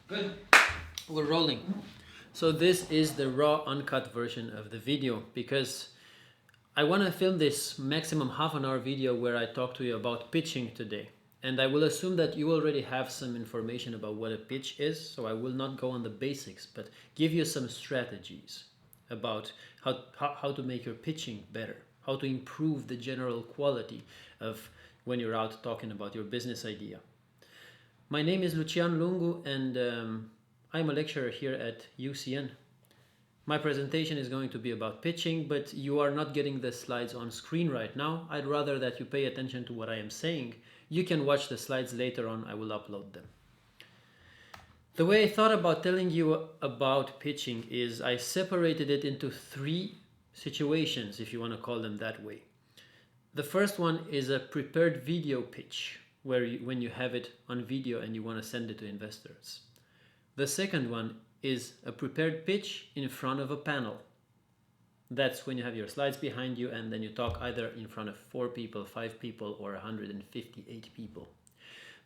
Good. We're rolling. So this is the raw uncut version of the video because I want to film this maximum half an hour video where I talk to you about pitching today. And I will assume that you already have some information about what a pitch is, so I will not go on the basics, but give you some strategies about how to make your pitching better, how to improve the general quality of when you're out talking about your business idea. My name is Lucian Lungu and I'm a lecturer here at UCN. My presentation is going to be about pitching, but you are not getting the slides on screen right now. I'd rather that you pay attention to what I am saying. You can watch the slides later on, I will upload them. The way I thought about telling you about pitching is I separated it into three situations, if you want to call them that way. The first one is a prepared video pitch, where when you have it on video and you want to send it to investors. The second one is a prepared pitch in front of a panel. That's when you have your slides behind you and then you talk either in front of 4 people, 5 people, or 158 people.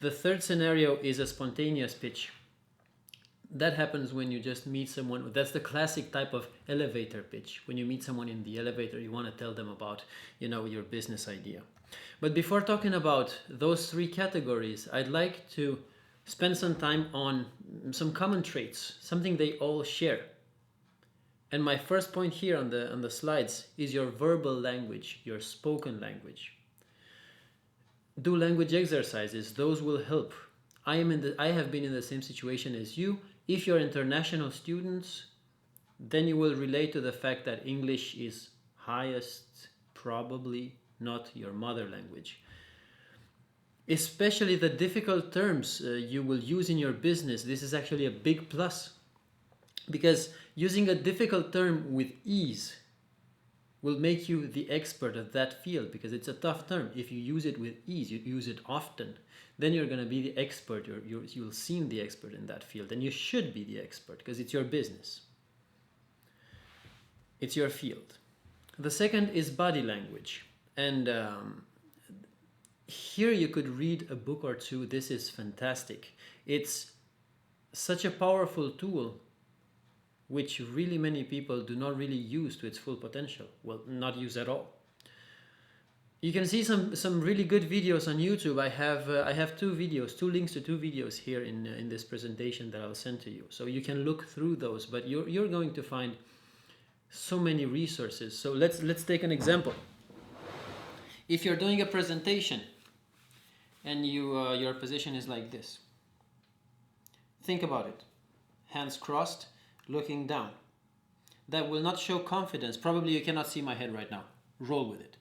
The third scenario is a spontaneous pitch. That happens when you just meet someone. That's the classic type of elevator pitch. When you meet someone in the elevator, you want to tell them about, your business idea. But before talking about those three categories, I'd like to spend some time on some common traits, something they all share. And my first point here on the slides is your verbal language, your spoken language. Do language exercises, those will help. I have been in the same situation as you. If you're international students, then you will relate to the fact that English is highest, probably not your mother language. Especially the difficult terms you will use in your business, this is actually a big plus. Because using a difficult term with ease will make you the expert of that field, because it's a tough term. If you use it with ease, you use it often, then you're going to be the expert. You'll seem the expert in that field, and you should be the expert because it's your business. It's your field. The second is body language. And here you could read a book or two. This is fantastic. It's such a powerful tool which really many people do not really use to its full potential. Well, not use at all. You can see some really good videos on YouTube. I have two links to two videos here in this presentation that I'll send to you. So you can look through those, but you're going to find so many resources. So let's take an example. If you're doing a presentation and your position is like this, think about it. Hands crossed, looking down. That will not show confidence. Probably you cannot see my head right now. Roll with it.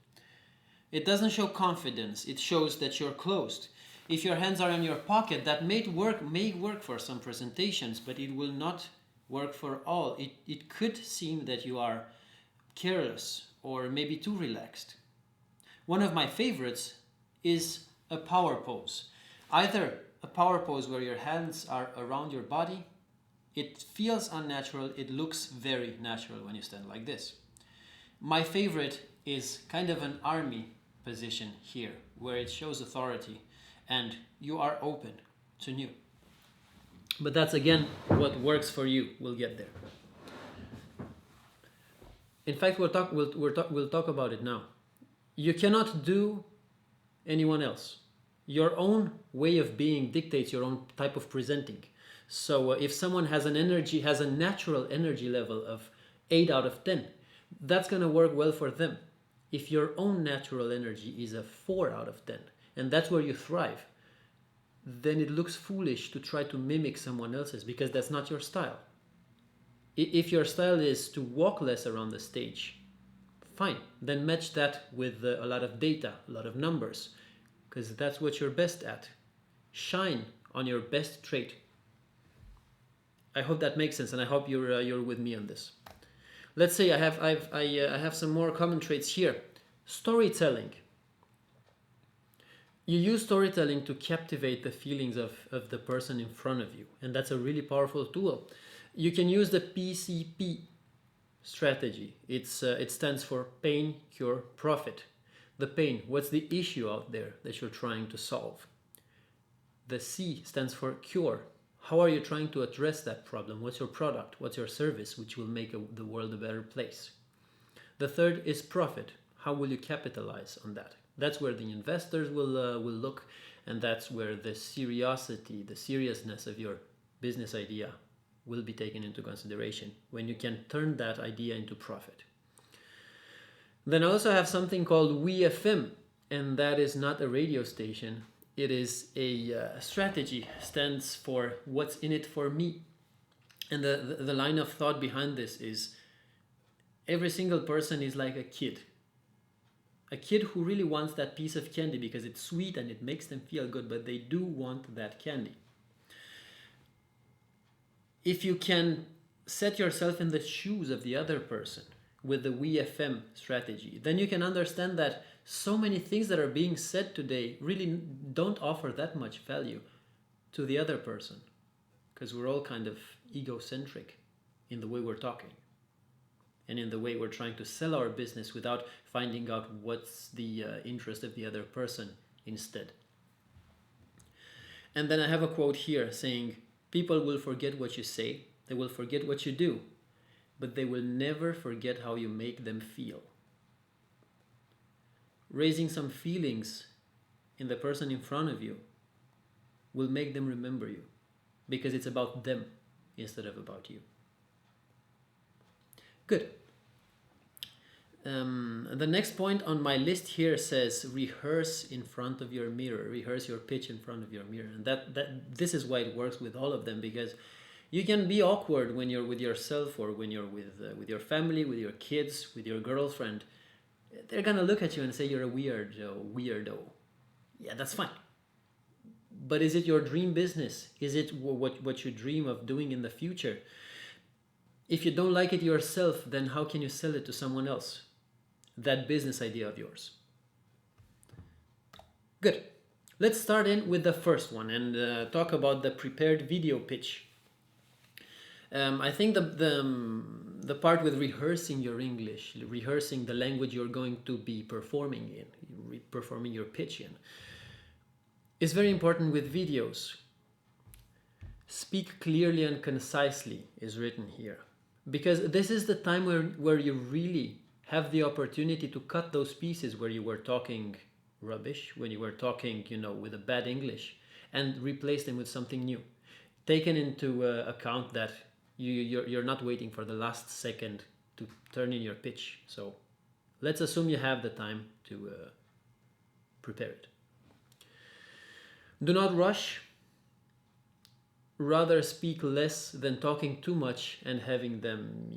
It doesn't show confidence. It shows that you're closed. If your hands are in your pocket, that may work for some presentations, but it will not work for all. It could seem that you are careless or maybe too relaxed. One of my favorites is a power pose. Either a power pose where your hands are around your body. It feels unnatural. It looks very natural when you stand like this. My favorite is kind of an army position here, where it shows authority and you are open to new. But that's again what works for you. We'll get there. In fact, we'll talk about it now. You cannot do anyone else. Your own way of being dictates your own type of presenting. So if someone has a natural energy level of 8 out of 10, that's going to work well for them. If your own natural energy is a 4 out of 10, and that's where you thrive, then it looks foolish to try to mimic someone else's, because that's not your style. If your style is to walk less around the stage, fine, then match that with a lot of data, a lot of numbers, because that's what you're best at. Shine on your best trait. I hope that makes sense, and I hope you're with me on this. Let's say I have some more common traits here. Storytelling. You use storytelling to captivate the feelings of the person in front of you, and that's a really powerful tool. You can use the PCP strategy. It stands for pain, cure, profit. The pain, what's the issue out there that you're trying to solve? The C stands for cure. How are you trying to address that problem? What's your product? What's your service which will make the world a better place? The third is profit. How will you capitalize on that? That's where the investors will look, and that's where the seriousness of your business idea will be taken into consideration, when you can turn that idea into profit. Then I also have something called WeFM, and that is not a radio station. It is a strategy, stands for what's in it for me. And the line of thought behind this is every single person is like a kid. A kid who really wants that piece of candy because it's sweet and it makes them feel good, but they do want that candy. If you can set yourself in the shoes of the other person with the WeFM strategy, then you can understand that so many things that are being said today really don't offer that much value to the other person, because we're all kind of egocentric in the way we're talking and in the way we're trying to sell our business without finding out what's the interest of the other person instead. And then I have a quote here saying, people will forget what you say, they will forget what you do, but they will never forget how you make them feel. Raising some feelings in the person in front of you will make them remember you, because it's about them instead of about you. Good. The next point on my list here says rehearse in front of your mirror. Rehearse your pitch in front of your mirror. And this is why it works with all of them, because you can be awkward when you're with yourself, or when you're with your family, with your kids, with your girlfriend. They're gonna look at you and say you're a weirdo. Yeah, that's fine. But is it your dream business? Is it what you dream of doing in the future? If you don't like it yourself, then how can you sell it to someone else? That business idea of yours. Good. Let's start in with the first one and talk about the prepared video pitch. I think the part with rehearsing your English, rehearsing the language you're going to be performing your pitch in, is very important with videos. Speak clearly and concisely is written here, because this is the time where you really have the opportunity to cut those pieces where you were talking rubbish, when you were talking, with a bad English, and replace them with something new. Taken into account that you're not waiting for the last second to turn in your pitch. So let's assume you have the time to prepare it. Do not rush. Rather speak less than talking too much and having them,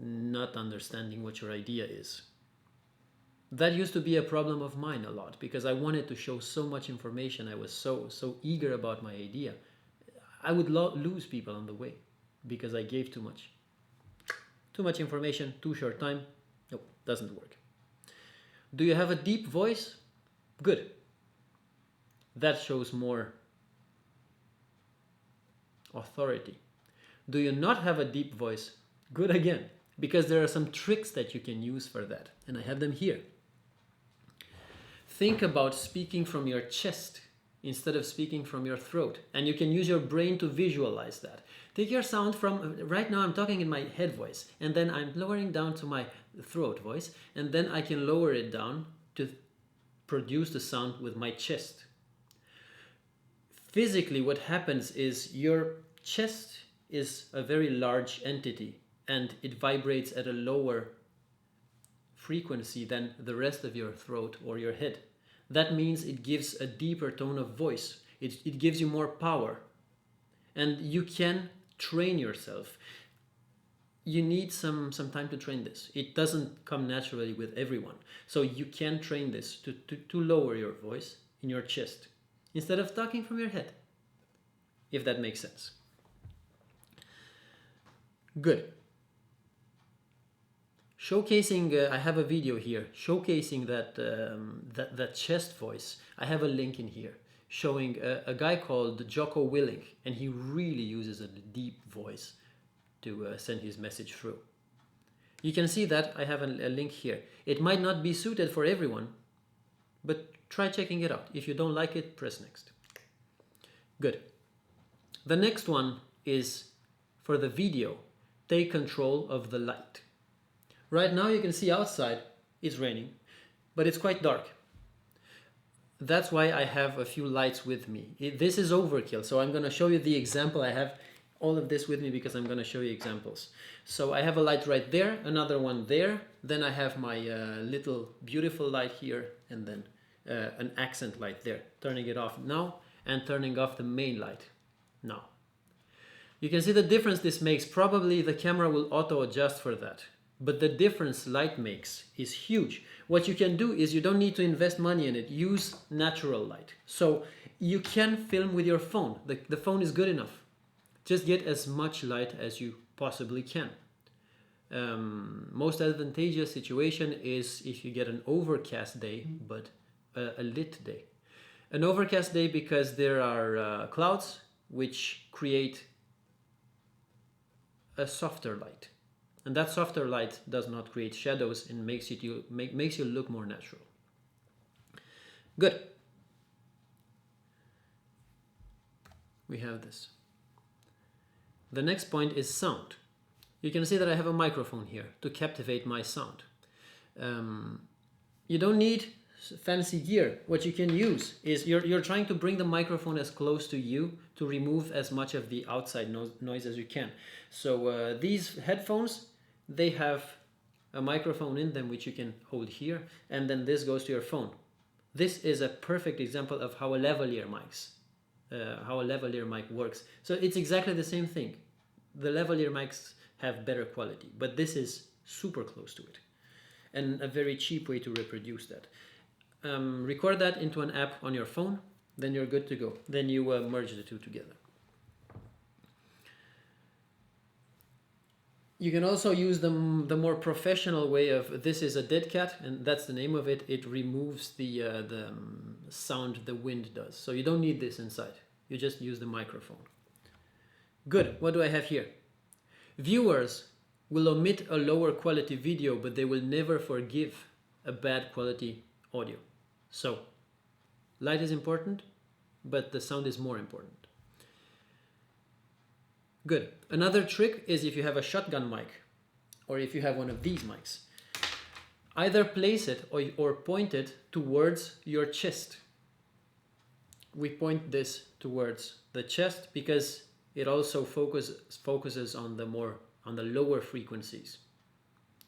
not understanding what your idea is. That used to be a problem of mine a lot, because I wanted to show so much information. I was so eager about my idea. I would lose people on the way because I gave too much. Too much information, too short time. Nope, doesn't work. Do you have a deep voice? Good. That shows more authority. Do you not have a deep voice? Good again, because there are some tricks that you can use for that, and I have them here. Think about speaking from your chest instead of speaking from your throat, and you can use your brain to visualize that. Take your sound from, right now I'm talking in my head voice, and then I'm lowering down to my throat voice, and then I can lower it down to produce the sound with my chest. Physically, what happens is your chest is a very large entity, and it vibrates at a lower frequency than the rest of your throat or your head. That means it gives a deeper tone of voice. It gives you more power. And you can train yourself. You need some time to train this. It doesn't come naturally with everyone. So you can train this to lower your voice in your chest instead of talking from your head, if that makes sense. Good. Showcasing, I have a video here showcasing that chest voice. I have a link in here showing a guy called Jocko Willink, and he really uses a deep voice to send his message through. You can see that I have a link here. It might not be suited for everyone, but try checking it out. If you don't like it, press next. Good. The next one is for the video. Take control of the light. Right now you can see outside it's raining, but it's quite dark. That's why I have a few lights with me. This is overkill, so I'm going to show you the example. I have all of this with me because I'm going to show you examples. So I have a light right there, another one there, then I have my little beautiful light here, and then an accent light there. Turning it off now and turning off the main light now. You can see the difference this makes. Probably the camera will auto adjust for that, but the difference light makes is huge. What you can do is you don't need to invest money in it. Use natural light. So you can film with your phone. The phone is good enough. Just get as much light as you possibly can. Most advantageous situation is if you get an overcast day, but a lit day. An overcast day because there are clouds which create a softer light. And that softer light does not create shadows and makes you look more natural. Good. We have this. The next point is sound. You can see that I have a microphone here to captivate my sound. You don't need fancy gear. What you can use is you're trying to bring the microphone as close to you to remove as much of the outside noise as you can. So these headphones, they have a microphone in them which you can hold here, and then this goes to your phone. This is a perfect example of how a lavalier mic works. So it's exactly the same thing. The lavalier mics have better quality, but this is super close to it, and a very cheap way to reproduce that. Record that into an app on your phone, then you're good to go. Then you merge the two together. You can also use the more professional way of, this is a dead cat, and that's the name of it. It removes the sound the wind does. So you don't need this inside. You just use the microphone. Good. What do I have here? Viewers will omit a lower quality video, but they will never forgive a bad quality audio. So light is important, but the sound is more important. Good. Another trick is if you have a shotgun mic, or if you have one of these mics, either place it or point it towards your chest. We point this towards the chest because it also focuses on the lower frequencies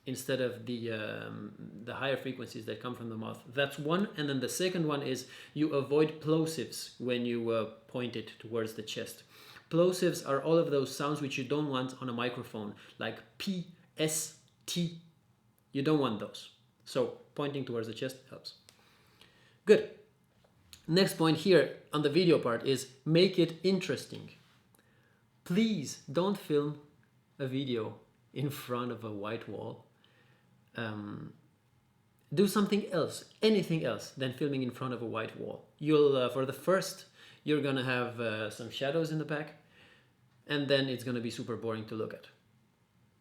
instead of the higher frequencies that come from the mouth. That's one. And then the second one is you avoid plosives when you point it towards the chest. Plosives are all of those sounds which you don't want on a microphone, like P, S, T. You don't want those. So pointing towards the chest helps. Good. Next point here on the video part is make it interesting. Please don't film a video in front of a white wall. Do something else, anything else than filming in front of a white wall. You'll, for the first, you're gonna have some shadows in the back, and then it's gonna be super boring to look at.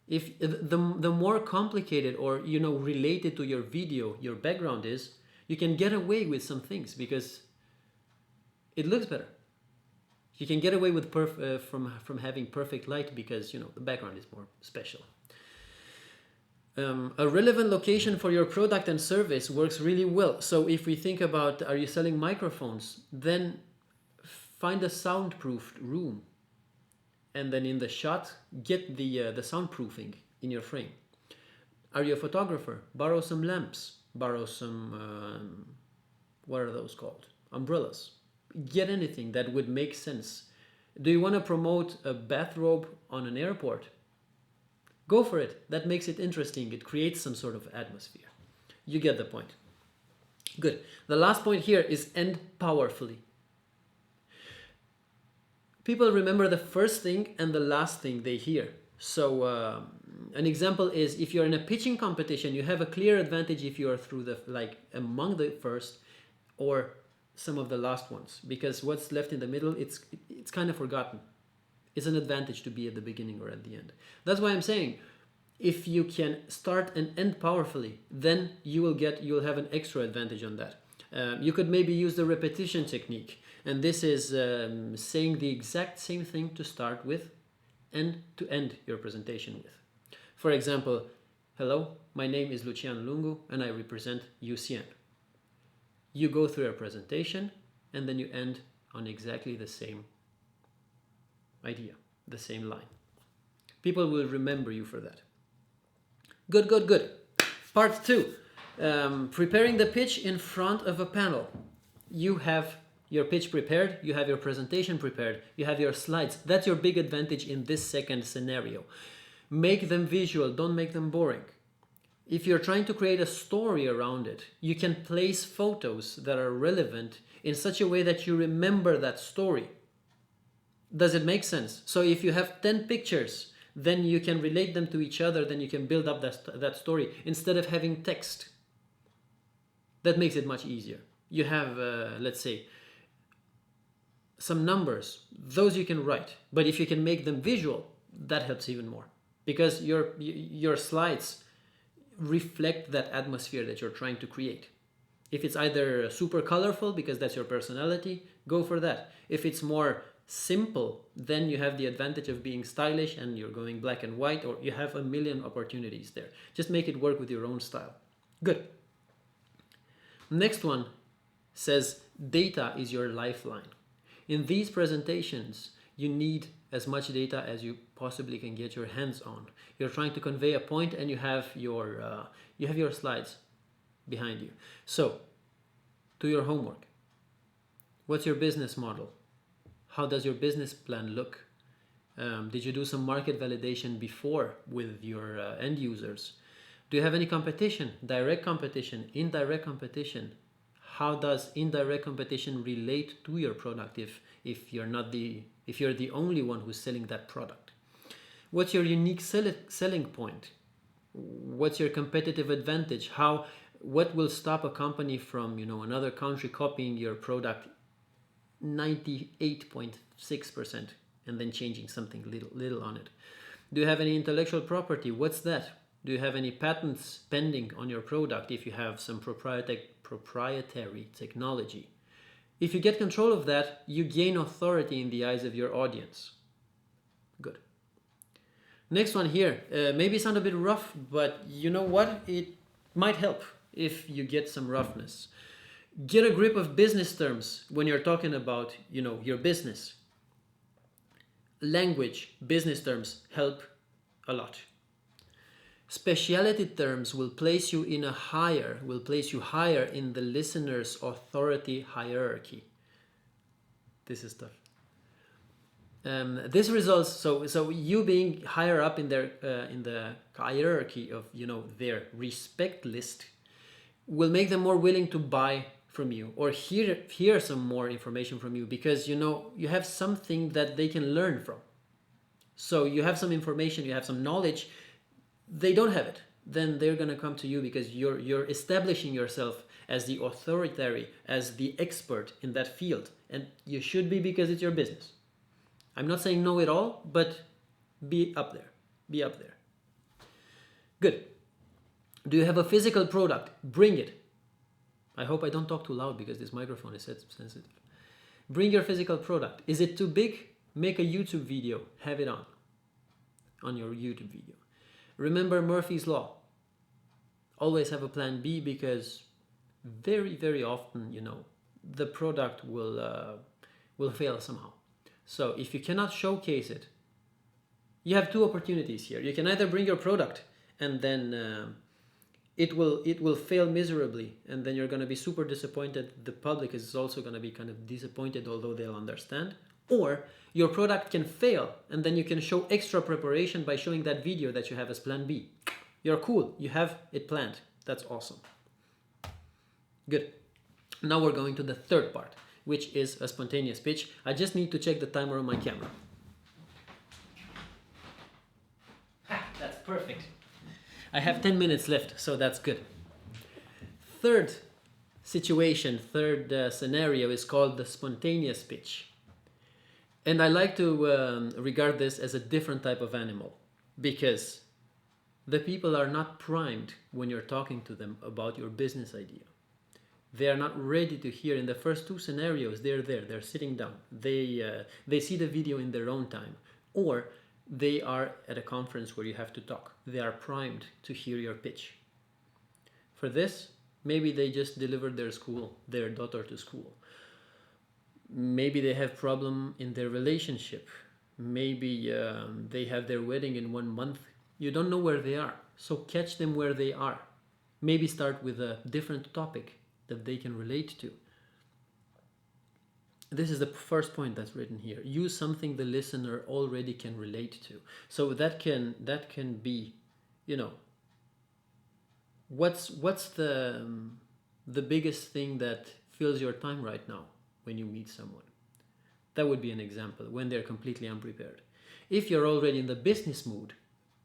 If the more complicated or related to your video your background is, you can get away with some things because it looks better. You can get away with from having perfect light because the background is more special. A relevant location for your product and service works really well. So if we think about, are you selling microphones? Then find a soundproofed room, and then in the shot get the soundproofing in your frame. Are you a photographer? Borrow some lamps. Borrow some what are those called? Umbrellas. Get anything that would make sense. Do you want to promote a bathrobe on an airport? Go for it. That makes it interesting. It creates some sort of atmosphere. You get the point. Good. The last point here is end powerfully. People remember the first thing and the last thing they hear. So an example is if you're in a pitching competition, you have a clear advantage if you are through among the first or some of the last ones, because what's left in the middle, it's kind of forgotten. It's an advantage to be at the beginning or at the end. That's why I'm saying, if you can start and end powerfully, then you'll have an extra advantage on that. You could maybe use the repetition technique. And this is saying the exact same thing to start with and to end your presentation with. For example, hello, my name is Lucian Lungu and I represent UCN. You go through your presentation and then you end on exactly the same idea, the same line. People will remember you for that. Good, good, good. Part 2, preparing the pitch in front of a panel. You have your pitch prepared, you have your presentation prepared, you have your slides. That's your big advantage in this second scenario. Make them visual, don't make them boring. If you're trying to create a story around it, you can place photos that are relevant in such a way that you remember that story. Does it make sense? So if you have 10 pictures, then you can relate them to each other, then you can build up that story instead of having text. That makes it much easier. You have, let's say, some numbers. Those you can write. But if you can make them visual, that helps even more. Because your slides reflect that atmosphere that you're trying to create. If it's either super colorful, because that's your personality, go for that. If it's more simple, then you have the advantage of being stylish and you're going black and white, or you have a million opportunities there. Just make it work with your own style. Good. Next one says data is your lifeline. In these presentations, you need as much data as you possibly can get your hands on. You're trying to convey a point and you have your slides behind you. So, do your homework. What's your business model? How does your business plan look? Did you do some market validation before with your end users? Do you have any competition, direct competition, indirect competition? How does indirect competition relate to your product if you're the only one who's selling that product? What's your unique selling point? What's your competitive advantage? What will stop a company from, another country copying your product 98.6% and then changing something little on it? Do you have any intellectual property? What's that? Do you have any patents pending on your product if you have some proprietary technology? If you get control of that, you gain authority in the eyes of your audience. Good. Next one here, maybe sound a bit rough, but you know what? It might help if you get some roughness. Get a grip of business terms when you're talking about, your business. Language, business terms help a lot. Specialty terms will place you higher in the listener's authority hierarchy. This is tough. This results, so you being higher up in the hierarchy of their respect list will make them more willing to buy from you or hear some more information from you, because you have something that they can learn from. So you have some information, you have some knowledge. They don't have it, then they're going to come to you because you're establishing yourself as the authority, as the expert in that field. And you should be, because it's your business. I'm not saying know it all, but be up there. Be up there. Good. Do you have a physical product? Bring it. I hope I don't talk too loud because this microphone is sensitive. Bring your physical product. Is it too big? Make a YouTube video. Have it on your YouTube video. Remember Murphy's Law. Always have a plan B, because very, very often, the product will fail somehow. So if you cannot showcase it, you have two opportunities here. You can either bring your product and then it will fail miserably, and then you're going to be super disappointed. The public is also going to be kind of disappointed, although they'll understand. Or your product can fail, and then you can show extra preparation by showing that video that you have as plan B. You're cool. You have it planned. That's awesome. Good. Now we're going to the third part, which is a spontaneous pitch. I just need to check the timer on my camera. That's perfect. I have 10 minutes left, so that's good. Third scenario is called the spontaneous pitch. And I like to regard this as a different type of animal, because the people are not primed when you're talking to them about your business idea. They are not ready to hear. In the first two scenarios, they're there, they're sitting down. They see the video in their own time, or they are at a conference where you have to talk. They are primed to hear your pitch. For this, maybe they just delivered their daughter to school. Maybe they have problem in their relationship. Maybe they have their wedding in 1 month. You don't know where they are, so catch them where they are. Maybe start with a different topic that they can relate to. This is the first point that's written here. Use something the listener already can relate to. So that can be, what's the biggest thing that fills your time right now when you meet someone? That would be an example when they're completely unprepared. If you're already in the business mood,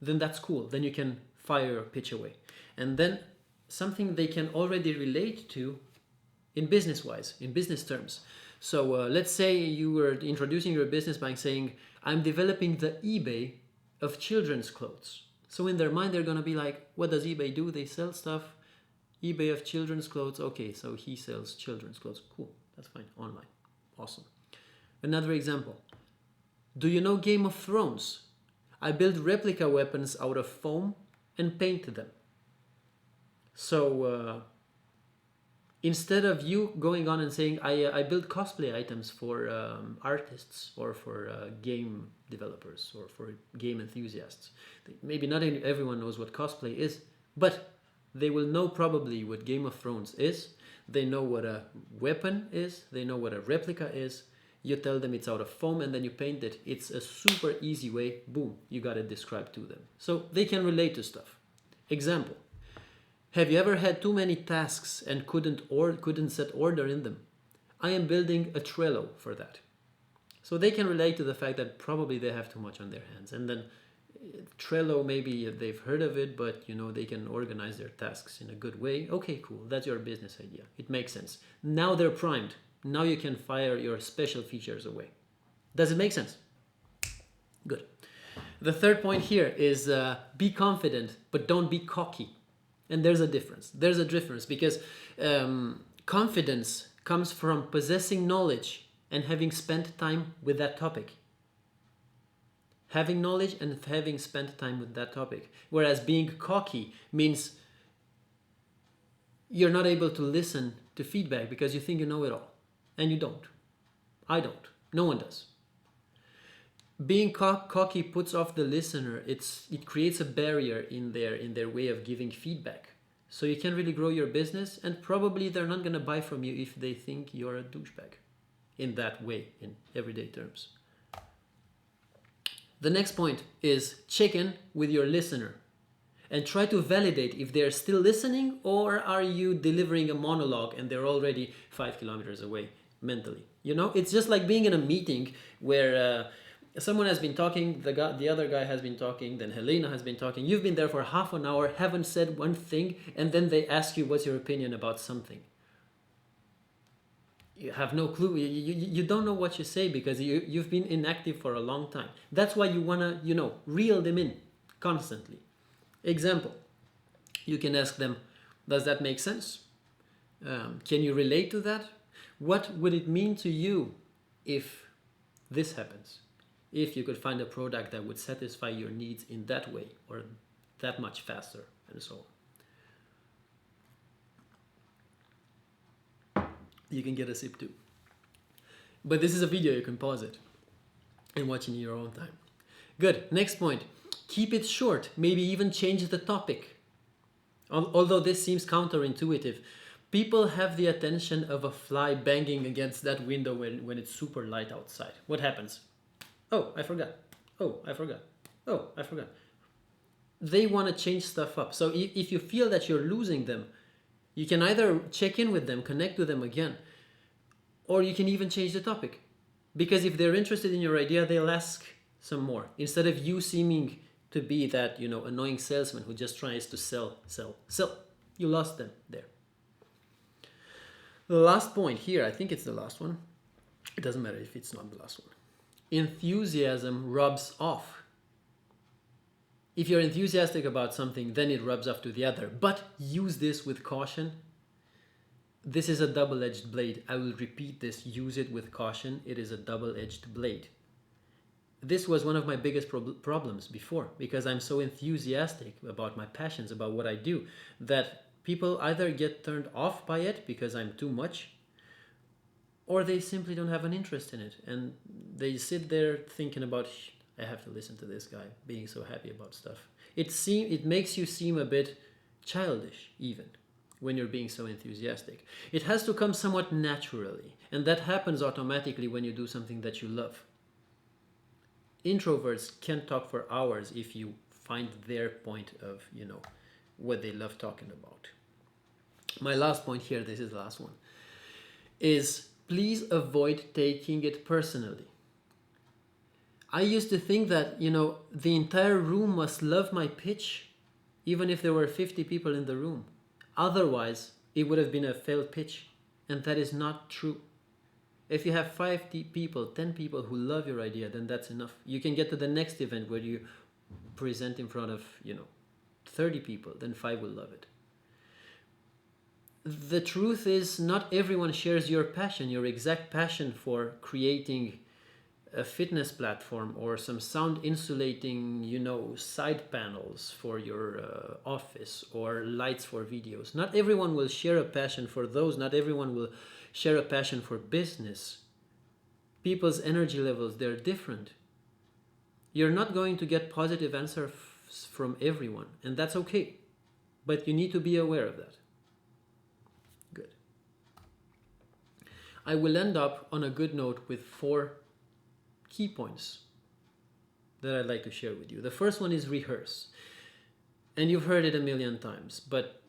then that's cool. Then you can fire your pitch away. And then something they can already relate to in business-wise, in business terms. So let's say you were introducing your business by saying, I'm developing the eBay of children's clothes. So in their mind, they're going to be like, what does eBay do? They sell stuff. eBay of children's clothes. Okay, so he sells children's clothes. Cool, that's fine, online. Awesome. Another example. Do you know Game of Thrones? I build replica weapons out of foam and paint them. So instead of you going on and saying, I build cosplay items for artists or for game developers or for game enthusiasts. Maybe not everyone knows what cosplay is, but they will know probably what Game of Thrones is. They know what a weapon is. They know what a replica is. You tell them it's out of foam and then you paint it. It's a super easy way. Boom, you got it described to them. So they can relate to stuff. Example. Have you ever had too many tasks and couldn't set order in them? I am building a Trello for that. So they can relate to the fact that probably they have too much on their hands. And then Trello, maybe they've heard of it, but they can organize their tasks in a good way. Okay, cool. That's your business idea. It makes sense. Now they're primed. Now you can fire your special features away. Does it make sense? Good. The third point here is be confident, but don't be cocky. And there's a difference. There's a difference because confidence comes from possessing knowledge and having spent time with that topic. Having knowledge and having spent time with that topic. Whereas being cocky means you're not able to listen to feedback because you think you know it all. And you don't. I don't. No one does. Being cocky puts off the listener. It creates a barrier in their way of giving feedback. So you can't really grow your business, and probably they're not going to buy from you if they think you're a douchebag in that way, in everyday terms. The next point is check in with your listener and try to validate if they're still listening or are you delivering a monologue and they're already 5 kilometers away mentally. It's just like being in a meeting where someone has been talking, the other guy has been talking, then Helena has been talking. You've been there for half an hour, haven't said one thing, and then they ask you what's your opinion about something. You have no clue. You don't know what you say because you've been inactive for a long time. That's why you want to, reel them in constantly. Example, you can ask them, does that make sense? Can you relate to that? What would it mean to you if this happens? If you could find a product that would satisfy your needs in that way or that much faster and so on. You can get a sip too. But this is a video, you can pause it and watch in your own time. Good, next point. Keep it short, maybe even change the topic. Although this seems counterintuitive, people have the attention of a fly banging against that window when it's super light outside. What happens? Oh, I forgot. Oh, I forgot. Oh, I forgot. They want to change stuff up. So if you feel that you're losing them, you can either check in with them, connect with them again, or you can even change the topic. Because if they're interested in your idea, they'll ask some more. Instead of you seeming to be that, annoying salesman who just tries to sell. You lost them there. The last point here, I think it's the last one. It doesn't matter if it's not the last one. Enthusiasm rubs off. If you're enthusiastic about something, then it rubs off to the other. But use this with caution. This is a double-edged blade. I will repeat this. Use it with caution. It is a double-edged blade. This was one of my biggest problems before, because I'm so enthusiastic about my passions, about what I do, that people either get turned off by it because I'm too much, or they simply don't have an interest in it, and they sit there thinking about, I have to listen to this guy being so happy about stuff. It makes you seem a bit childish even when you're being so enthusiastic. It has to come somewhat naturally, and that happens automatically when you do something that you love. Introverts can talk for hours if you find their point of, what they love talking about. My last point here, this is the last one, is please avoid taking it personally. I used to think that, the entire room must love my pitch, even if there were 50 people in the room. Otherwise, it would have been a failed pitch, and that is not true. If you have 5 people, 10 people who love your idea, then that's enough. You can get to the next event where you present in front of, 30 people, then 5 will love it. The truth is, not everyone shares your passion, your exact passion for creating a fitness platform or some sound insulating, side panels for your office or lights for videos. Not everyone will share a passion for those. Not everyone will share a passion for business. People's energy levels, they're different. You're not going to get positive answers from everyone, and that's okay. But you need to be aware of that. Good. I will end up on a good note with 4 key points that I'd like to share with you. The first one is rehearse. And you've heard it a million times, but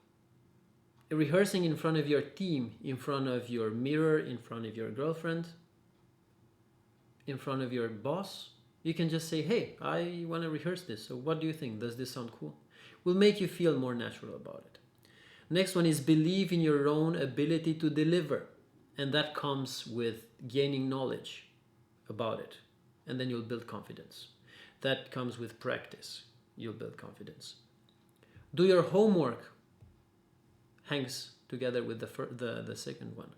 rehearsing in front of your team, in front of your mirror, in front of your girlfriend, in front of your boss, you can just say, hey, I want to rehearse this. So what do you think? Does this sound cool? Will make you feel more natural about it. Next one is believe in your own ability to deliver. And that comes with gaining knowledge about it. And then you'll build confidence. That comes with practice. You'll build confidence. Do your homework. Hangs together with the second one.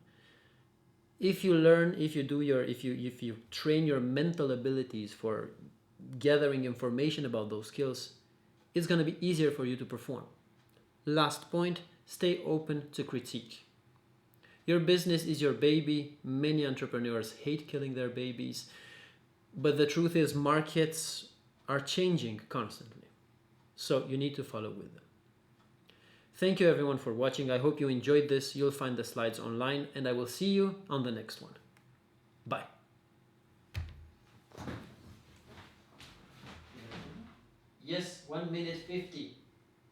If you learn, if you train your mental abilities for gathering information about those skills, it's going to be easier for you to perform. Last point, stay open to critique. Your business is your baby. Many entrepreneurs hate killing their babies. But the truth is, markets are changing constantly. So you need to follow with them. Thank you everyone for watching. I hope you enjoyed this. You'll find the slides online, and I will see you on the next one. Bye. Yes, 1 minute 50.